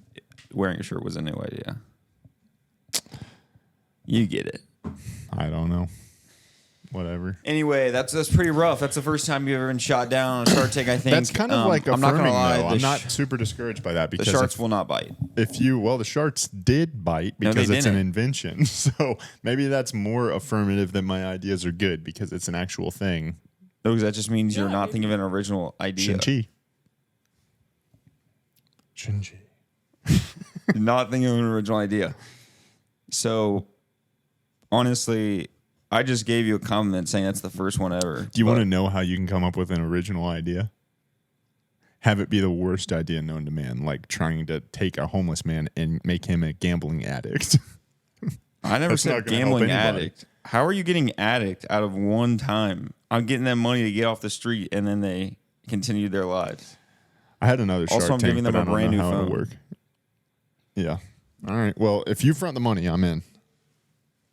wearing a shirt was a new idea. You get it.
I don't know. Whatever.
Anyway, that's pretty rough. That's the first time you've ever been shot down on a Shark Tank. I think
That's kind of like
I'm
affirming,
not gonna lie.
though.
The
I'm not super discouraged by that
the
because
sharks will not bite.
the sharks did bite
No,
because
they
it's an
didn't.
invention. So maybe that's more affirmative than my ideas are good because it's an actual thing.
No, because that just means you're
Yeah,
not
maybe.
thinking of an original idea.
Shinji.
You're not thinking of an original idea. So, honestly, I just gave you a compliment saying that's the first one ever.
Do you want to know how you can come up with an original idea? Have it be the worst idea known to man, like trying to take a homeless man and make him a gambling addict.
I never
That's not
said
gonna help
gambling
anybody.
addict. How are you getting addict out of one time? I'm getting them money to get off the street and then they continue their lives.
I had another Shark
Also, I'm
Tank,
giving them
but
a
I don't
brand
know
new
how it'll
phone.
work. Yeah. All right. Well, if you front the money, I'm in.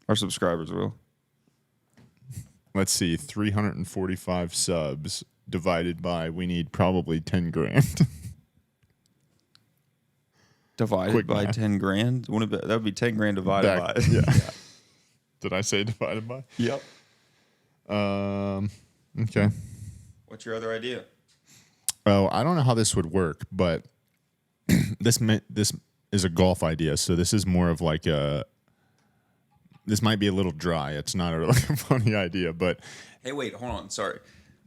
Our subscribers will.
Let's see, 345 subs divided by we need probably 10 grand.
Divided
Quick
by
math.
10 grand? That would be 10 grand divided by.
Yeah. Did I say divided by?
Yep.
Okay.
What's your other idea?
Oh, I don't know how this would work, but this is a golf idea. So this is more of like a. This might be a little dry. It's not a, like a funny idea, but
Hey, wait, hold on. Sorry.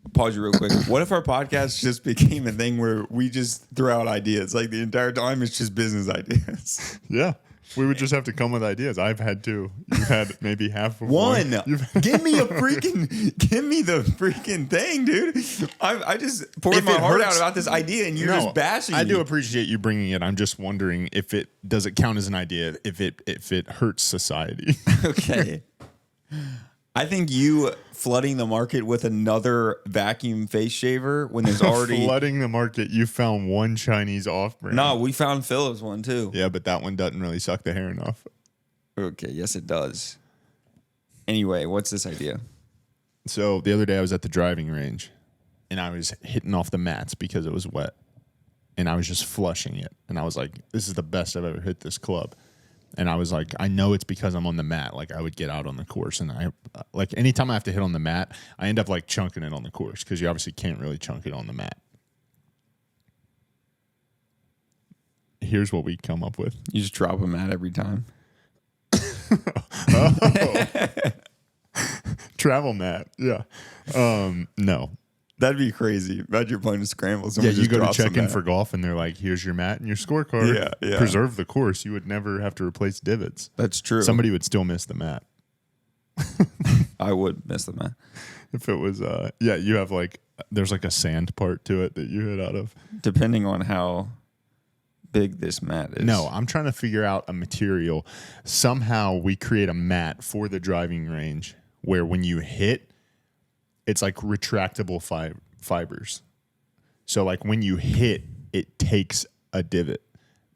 I'll pause you real quick. What if our podcast just became a thing where we just throw out ideas? Like the entire time it's just business ideas.
yeah, we would just have to come with ideas. I've had two. You've had maybe half of
One.
You've
Give me the freaking thing, dude. I just poured
If
my
it
heart
hurts-
out about this idea and you're just bashing
I
me.
do appreciate you bringing it. I'm just wondering if it does it count as an idea if it hurts society.
Okay. I think you flooding the market with another vacuum face shaver when there's already
Flooding the market. You found one Chinese off-brand.
No, we found Phillips one too.
Yeah, but that one doesn't really suck the hair enough.
Okay, yes it does. Anyway, what's this idea?
So the other day I was at the driving range and I was hitting off the mats because it was wet. And I was just flushing it. And I was like, this is the best I've ever hit this club. And I was like, I know it's because I'm on the mat. Like I would get out on the course and I like anytime I have to hit on the mat, I end up like chunking it on the course because you obviously can't really chunk it on the mat. Here's what we come up with.
You just drop them at every time.
Travel mat. Yeah. No.
That'd be crazy. Imagine you're playing a scramble.
Yeah, you go to check in for golf and they're like, here's your mat and your scorecard.
Yeah, yeah.
Preserve the course. You would never have to replace divots.
That's true.
Somebody would still miss the mat.
I would miss the mat.
If it was, yeah, you have like, there's like a sand part to it that you hit out of.
Depending on how big this mat is.
No, I'm trying to figure out a material. Somehow we create a mat for the driving range where when you hit, it's like retractable fibers. So like when you hit, it takes a divot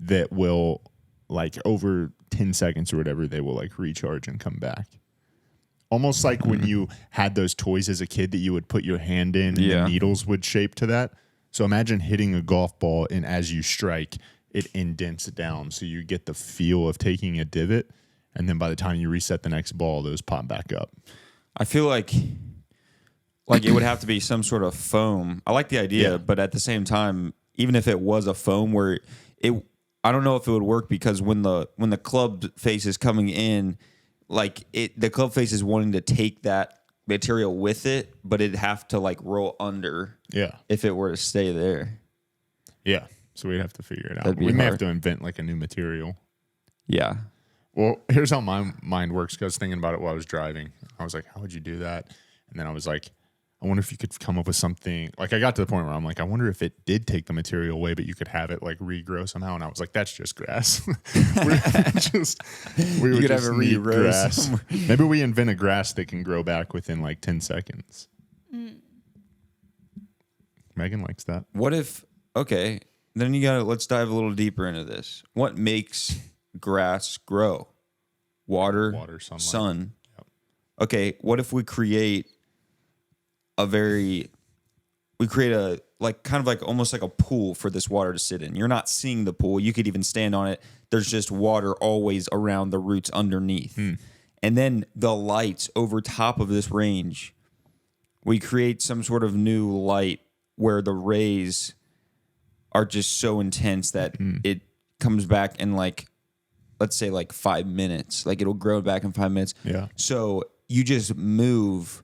that will like over 10 seconds or whatever, they will like recharge and come back. Almost like when you had those toys as a kid that you would put your hand in and the needles would shape to that. So imagine hitting a golf ball and as you strike, it indents down. So you get the feel of taking a divot. And then by the time you reset the next ball, those pop back up.
I feel like it would have to be some sort of foam. I like the idea, but at the same time, even if it was a foam where I don't know if it would work because when the club face is coming in, like the club face is wanting to take that material with it, but it'd have to like roll under.
Yeah.
If it were to stay there.
Yeah. So we'd have to figure it out.
That'd be
We may
hard.
have to invent like a new material.
Yeah.
Well, here's how my mind works. Because I was thinking about it while I was driving. I was like, how would you do that? And then I was like, I wonder if you could come up with something. Like I got to the point where I'm like, I wonder if it did take the material away, but you could have it like regrow somehow. And I was like, that's just grass. we would just need
regrow
grass.
somewhere.
Maybe we invent a grass that can grow back within like 10 seconds. Megan likes that.
What if, okay, then let's dive a little deeper into this. What makes grass grow? Water,
sunlight.
sun.
Yep.
Okay, what if we create a like kind of like almost like a pool for this water to sit in. You're not seeing the pool. You could even stand on it. There's just water always around the roots underneath. And then the lights over top of this range, we create some sort of new light where the rays are just so intense that it comes back in like, let's say like 5 minutes. Like it'll grow back in 5 minutes.
Yeah.
So you just move.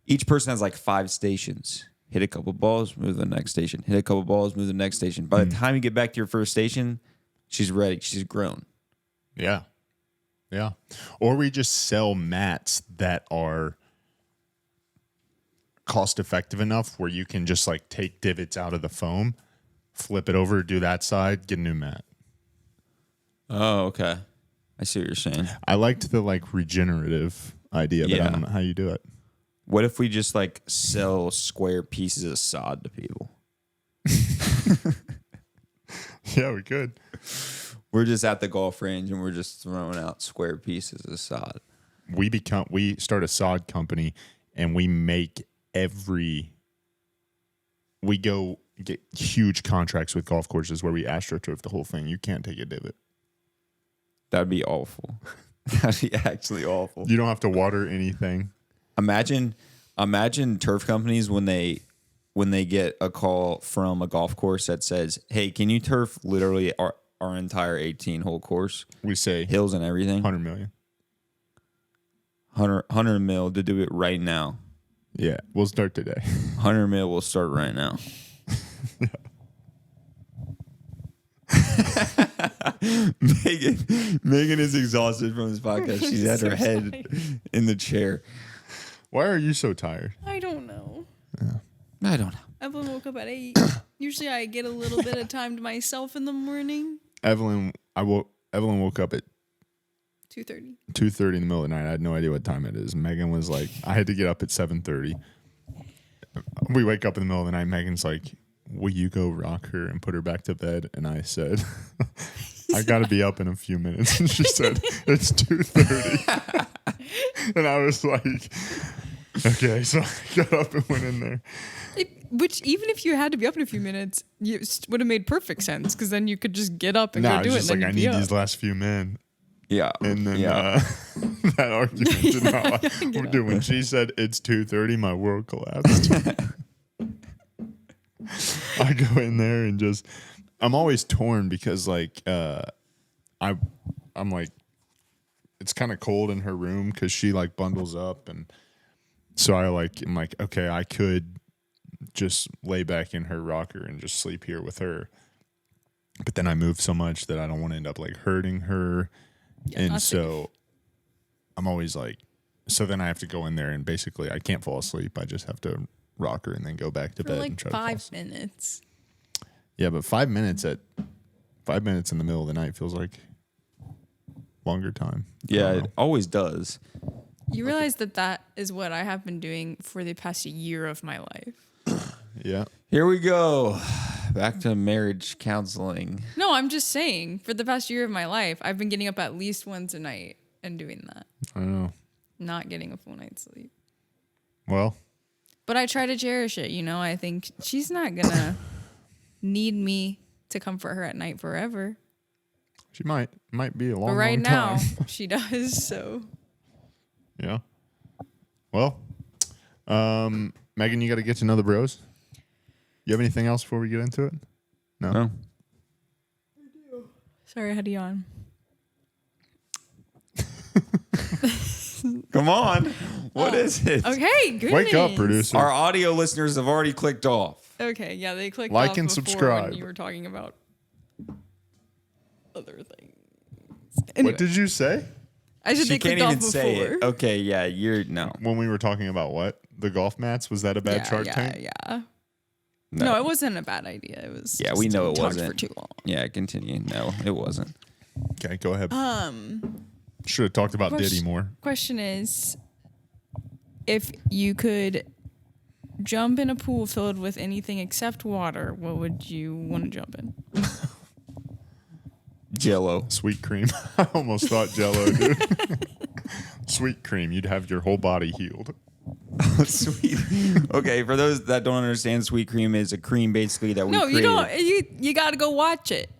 Each person has like 5 stations. Hit a couple balls, move to the next station. Hit a couple balls, move to the next station. By the time you get back to your first station, she's ready. She's grown.
Yeah. Yeah. Or we just sell mats that are cost effective enough where you can just like take divots out of the foam, flip it over, do that side, get a new mat.
Oh, okay. I see what you're saying.
I liked the like regenerative idea, but I don't know how you do it.
What if we just like sell square pieces of sod to people?
Yeah, we could.
We're just at the golf range and we're just throwing out square pieces of sod.
We start a sod company and we make we go get huge contracts with golf courses where we astroturf the whole thing. You can't take a divot.
That'd be awful. That'd be actually awful.
You don't have to water anything.
Imagine Imagine turf companies when they get a call from a golf course that says, "Hey, can you turf literally our entire 18-hole course?
We say
Hills and everything.
100 million.
100 mil to do it right now.
Yeah, we'll start today.
100 mil will start right now." Megan is exhausted from this podcast. She's had her head in the chair.
Why are you so tired?
I don't know.
I don't know.
Evelyn woke up at 8. Usually I get a little bit of time to myself in the morning.
Evelyn woke up at
2:30.
2:30 in the middle of the night. I had no idea what time it is. Megan was like, I had to get up at 7:30. We wake up in the middle of the night. Megan's like, will you go rock her and put her back to bed? And I said, I got to be up in a few minutes. And she said, it's 2:30. And I was like, okay. So I got up and went in there.
Which, even if you had to be up in a few minutes, you would have made perfect sense, because then you could just get up and
No,
go
I
do
was
it.
just
And
like,
then
I need these last few men.
Yeah.
And then
yeah.
that argument did not dude, when she said it's 2:30, my world collapsed. I go in there and just, I'm always torn because like I'm like, it's kind of cold in her room because she like bundles up, and so I'm like, okay, I could just lay back in her rocker and just sleep here with her, but then I move so much that I don't want to end up like hurting her.
Yeah,
And so I'm always like, so then I have to go in there and basically I can't fall asleep. I just have to rock her and then go back to
for
bed
like
and try to fall
5
asleep.
minutes.
Yeah, but 5 minutes in the middle of the night feels like longer time.
Yeah, it always does.
You realize that is what I have been doing for the past year of my life.
Yeah.
Here we go. Back to marriage counseling.
No, I'm just saying, for the past year of my life, I've been getting up at least once a night and doing that.
I don't know.
Not getting a full night's sleep.
Well,
But I try to cherish it, I think she's not gonna need me to comfort her at night forever.
she might be a long,
But right
long
now,
time.
she does, so.
Yeah. Well, Megan, you got to get to know the bros. You have anything else before we get into it? No.
Sorry, I had to yawn.
Come on. What is it?
Okay, goodness.
Wake up, producer.
Our audio listeners have already clicked off.
Okay, yeah, they clicked
Like
off
and
before
subscribe.
when you were talking about other things. Anyway,
What did you say?
I said
She
they
can't
clicked
even
off
say
before.
it. Okay, yeah, you're no.
When we were talking about what? The golf mats? Was that a bad Shark Tank?
Yeah. No, it wasn't a bad idea. It was.
Yeah, we
just
know it
talked
wasn't.
for too long.
Yeah, continue. No, it wasn't.
Okay, go ahead. Should have talked about Diddy more.
Question is, if you could jump in a pool filled with anything except water, what would you want to jump in?
Jello.
Sweet cream. I almost thought Jello, dude. Sweet cream. You'd have your whole body healed.
Sweet. Okay, for those that don't understand, sweet cream is a cream basically that we
No,
created.
you don't. You got to go watch it.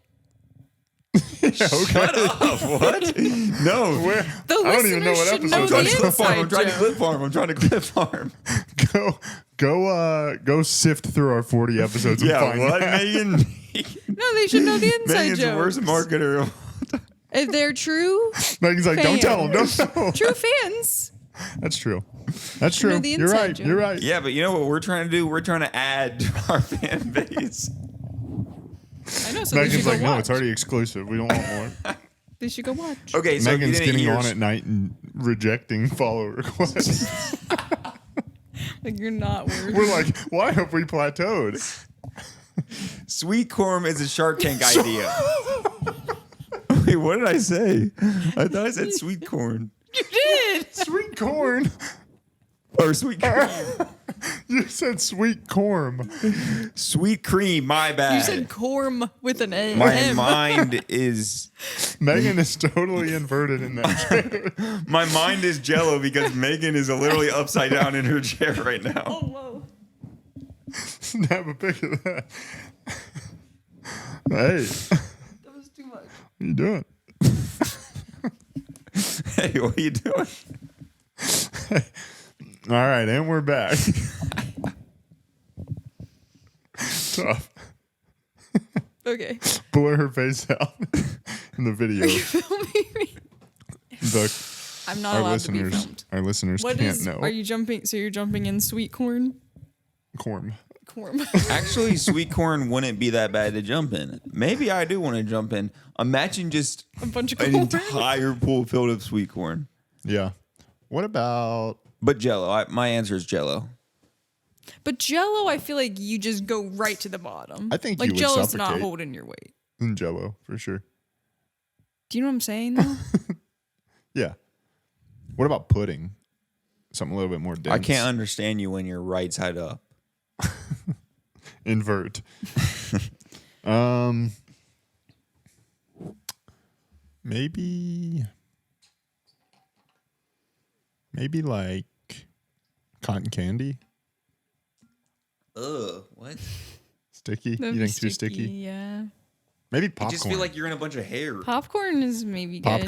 Shut up. What? No.
Where?
The
I don't even know what
listeners should know
episode
I'm
the
trying to clip farm.
inside
I'm trying to clip farm.
Go sift through our 40 episodes and
Yeah,
find
what,
that.
Megan?
No, they should know the inside
Megan's the
jokes.
worst marketer.
If they're true,
Megan's like, don't tell him. Don't tell him.
true fans.
That's true. That's true.
know the
You're
inside
right.
joke.
You're right.
Yeah, but you know what we're trying to do? We're trying to add to our fan base.
I know. So they should
Megan's
go
like, no,
watch.
it's already exclusive. We don't want more.
They should go watch.
Okay, so
Megan's
if you didn't
getting
hear-
on at night and rejecting follow requests.
Like you're not worth.
We're like, why have we plateaued?
Sweet corn is a Shark Tank idea. Wait, what did I say? I thought I said sweet corn.
You did.
Sweet corn.
Or sweet cream.
You said sweet corn.
Sweet cream, my bad.
You said corm with an A.
my
M.
mind is
Megan is totally inverted in that.
my mind is jello because Megan is literally upside down in her chair right now.
Oh whoa.
Snap a pic of that. Hey,
That was too much.
what are you doing?
Hey, what are you doing?
All right, and we're back. Tough.
Okay.
Blur her face out in the video.
I'm not
Our
allowed to be
listeners,
filmed.
our listeners
What
can't
is?
know.
Are you jumping? So you're jumping in sweet corn?
Corn.
Corn.
Actually, sweet corn wouldn't be that bad to jump in. Maybe I do want to jump in. Imagine just
A bunch of
an
corn.
entire pool filled of sweet corn.
Yeah. What about?
But Jello. My answer is Jello.
But Jello, I feel like you just go right to the bottom.
I think
like
you would
Jello's not
suffocate.
holding your weight.
Jello for sure.
Do you know what I'm saying? Though?
Yeah. What about pudding? Something a little bit more dense.
I can't understand you when you're right side up.
Invert. Maybe like cotton candy.
Ugh, what?
Sticky.
That'd
You
be
think too sticky?
Yeah.
Maybe
I
popcorn.
just feel like you're in a bunch of hair.
Popcorn is maybe good.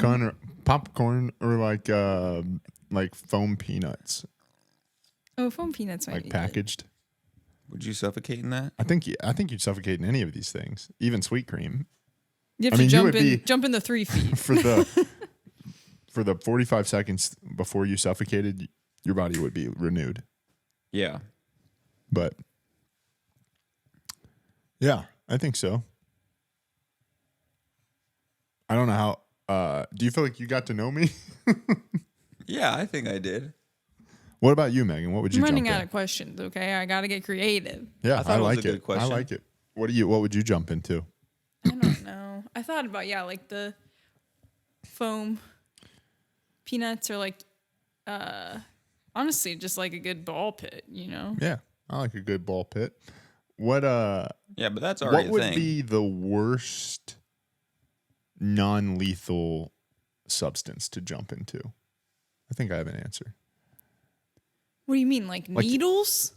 popcorn or like foam peanuts,
Oh, foam peanuts might
like
be
packaged.
Would you suffocate in that?
I think you'd suffocate in any of these things, even sweet cream.
Good. You have
I
to
mean, you would be-
jump in the 3 feet.
For the 45 seconds before you suffocated, your body would be renewed.
Yeah.
But yeah, I think so. I don't know how. Do you feel like you got to know me?
Yeah, I think I did.
What about you, Megan? What would you
I'm running
jump
out
in?
of questions. Okay, I got to get creative.
Yeah,
I thought it was
like
a good
it.
question.
I like it. What would you jump into?
I don't know. I thought about like the foam peanuts or like honestly just like a good ball pit, you know.
Yeah, I like a good ball pit. What
Yeah, but that's already
what would
a thing.
be the worst non-lethal substance to jump into? I think I have an answer.
What do you mean, like needles?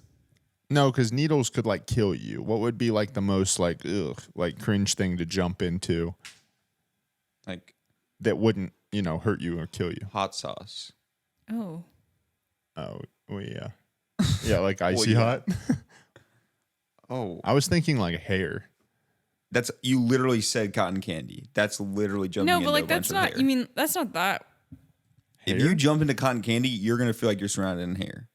No, because needles could like kill you. What would be like the most like cringe thing to jump into
Like
that wouldn't hurt you or kill you?
hot sauce.
Oh.
Oh, well, yeah, yeah, like icy
yeah.
hot.
Oh,
I was thinking like hair.
that's you literally said cotton candy. That's literally jumping
No,
into
but like
a
that's
bunch of
not.
hair.
You mean that's not that?
If
Hair?
you jump into cotton candy, you're gonna feel like you're surrounded in hair.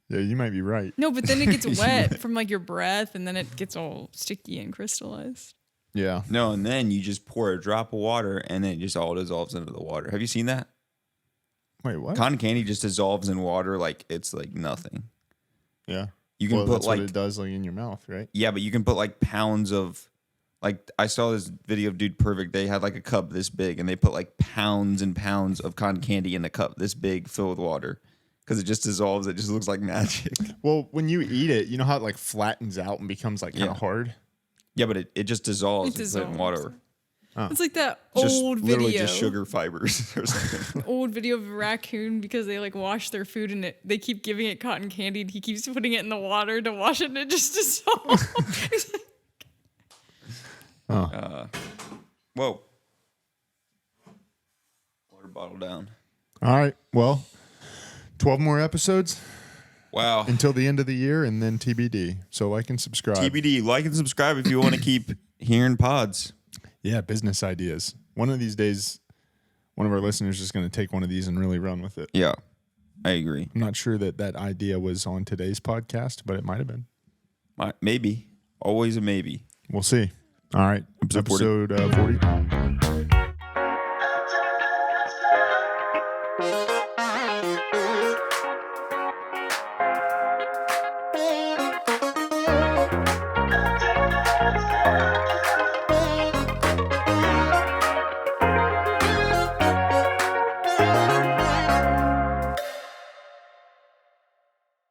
Yeah, you might be right.
No, but then it gets wet from like your breath, and then it gets all sticky and crystallized.
Yeah,
No, and then you just pour a drop of water, and then it just all dissolves into the water. Have you seen that?
wait, what?
Cotton candy just dissolves in water like it's like nothing.
Yeah,
You can
well,
put
that's
like
what it does like in your mouth, right?
yeah, but you can put like pounds of like I saw this video of Dude Perfect. They had like a cup this big, and they put like pounds and pounds of cotton candy in a cup this big filled with water because it just dissolves. It just looks like magic.
Well, when you eat it, you know how it like flattens out and becomes like kind
Yeah.
of hard.
Yeah, but it just dissolves.
It
It's in
dissolves.
water.
It's like that
Just
old
literally
video.
just sugar fibers or something.
Old video of a raccoon because they like wash their food and they keep giving it cotton candy and he keeps putting it in the water to wash it and it just dissolves. He's like,
Whoa. Water bottle down.
All right. Well, 12 more episodes
Wow.
until the end of the year and then TBD. So like and subscribe.
TBD. Like and subscribe if you want to keep hearing pods.
Yeah, business ideas. One of these days, one of our listeners is going to take one of these and really run with it.
Yeah, I agree.
I'm not sure that idea was on today's podcast, but it might have been.
Maybe. Always a maybe.
We'll see. All right.
Episode 40.
Episode 40.